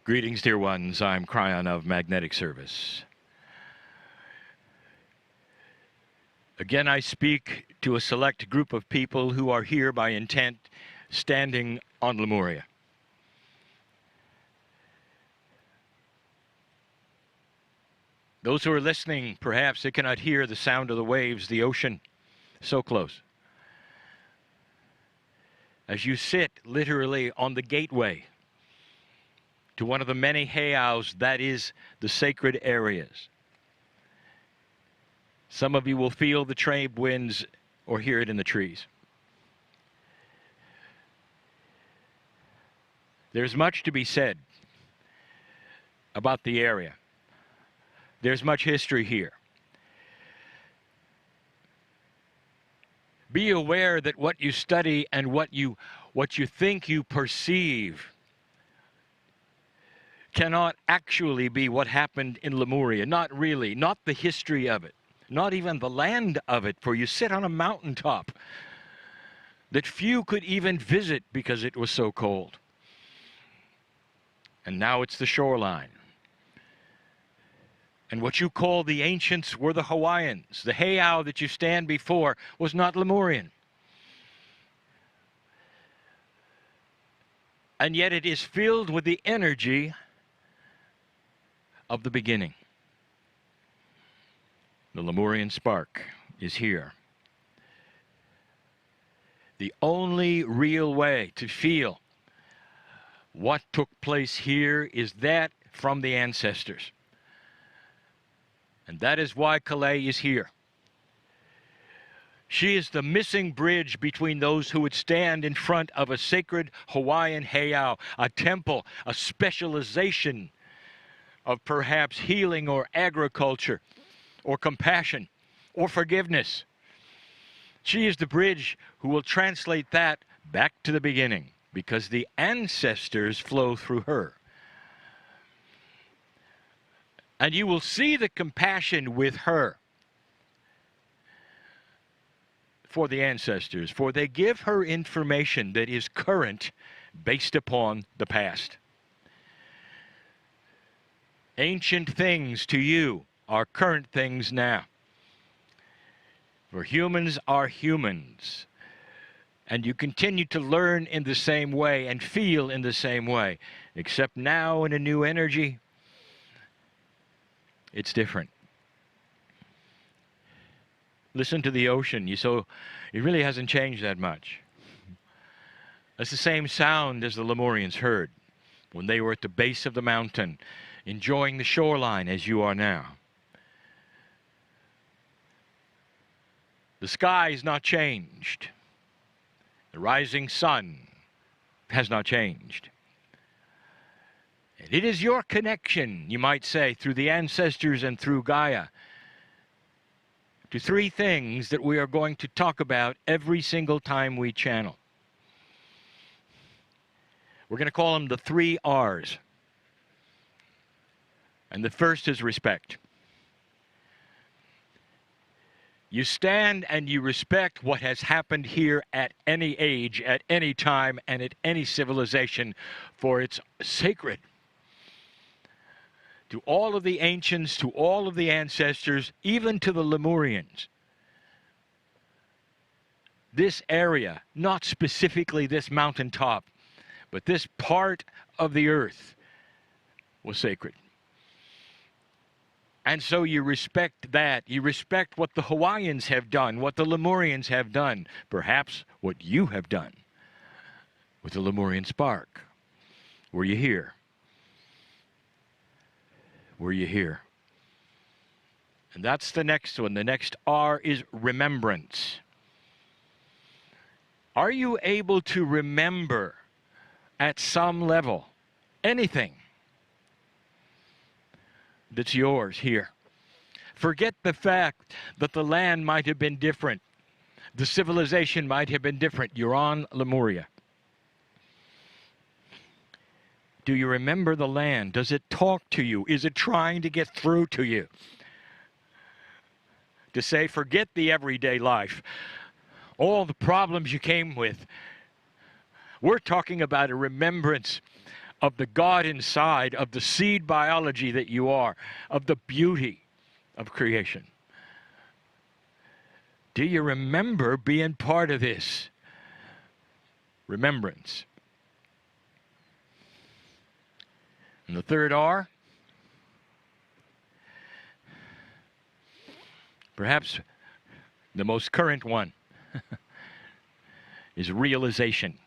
Greetings, dear ones. I'm Kryon of Magnetic Service. Again, I speak to a select group of people who are here by intent, standing on Lemuria. Those who are listening, perhaps they cannot hear the sound of the waves, the ocean, so close. As you sit literally on the gateway to one of the many heiaus that is the sacred areas. Some of you will feel the trade winds or hear it in the trees. There's much to be said about the area. There's much history here. Be aware that what you study and what you think you perceive cannot actually be what happened in Lemuria. Not really. Not the history of it. Not even the land of it. For you sit on a mountaintop that few could even visit because it was so cold. And now it's the shoreline. And what you call the ancients were the Hawaiians. The heiau that you stand before was not Lemurian. And yet it is filled with the energy of the beginning. The Lemurian spark is here. The only real way to feel what took place here is that from the ancestors. And that is why Kalei is here. She is the missing bridge between those who would stand in front of a sacred Hawaiian heiau, a temple, a specialization of perhaps healing or agriculture or compassion or forgiveness. She is the bridge who will translate that back to the beginning because the ancestors flow through her. And you will see the compassion with her for the ancestors, for they give her information that is current based upon the past. Ancient things to you are current things now. For humans are humans. And you continue to learn in the same way and feel in the same way, except now in a new energy. It's different. Listen to the ocean. It really hasn't changed that much. It's the same sound as the Lemurians heard when they were at the base of the mountain, enjoying the shoreline as you are now. The sky has not changed. The rising sun has not changed. And it is your connection, you might say, through the ancestors and through Gaia, to three things that we are going to talk about every single time we channel. We're going to call them the 3 R's. And the first is respect. You stand and you respect what has happened here at any age, at any time, and at any civilization, for it's sacred. To all of the ancients, to all of the ancestors, even to the Lemurians. This area, not specifically this mountaintop, but this part of the earth was sacred. And so you respect that. You respect what the Hawaiians have done, what the Lemurians have done, perhaps what you have done with the Lemurian spark. Were you here? Were you here? And that's the next one. The next R is remembrance. Are you able to remember at some level anything that's yours here? Forget the fact that the land might have been different. The civilization might have been different. You're on Lemuria. Do you remember the land? Does it talk to you? Is it trying to get through to you? To say, forget the everyday life, all the problems you came with. We're talking about a remembrance of the God inside, of the seed biology that you are, of the beauty of creation? Do you remember being part of this? Remembrance. And the third R, perhaps the most current one, is realization.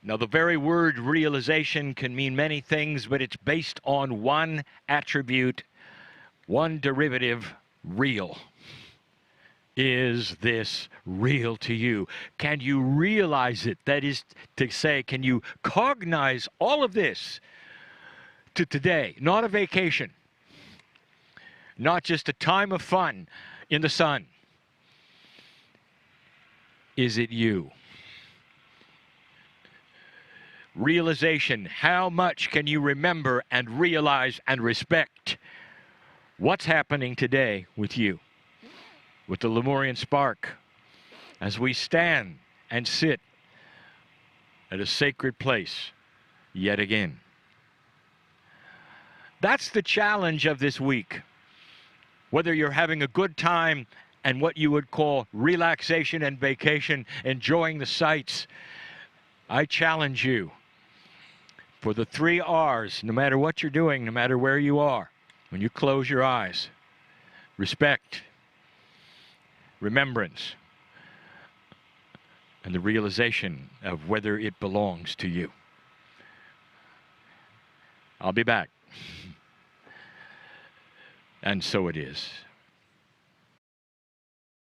Now, the very word realization can mean many things, but it's based on one attribute, one derivative, real. Is this real to you? Can you realize it? That is to say, can you cognize all of this to today? Not a vacation, not just a time of fun in the sun. Is it you? Realization. How much can you remember and realize and respect what's happening today with you? With the Lemurian spark, as we stand and sit at a sacred place yet again. That's the challenge of this week. Whether you're having a good time and what you would call relaxation and vacation, enjoying the sights, I challenge you for the 3 R's, no matter what you're doing, no matter where you are, when you close your eyes: respect, remembrance, and the realization of whether it belongs to you. I'll be back. And so it is.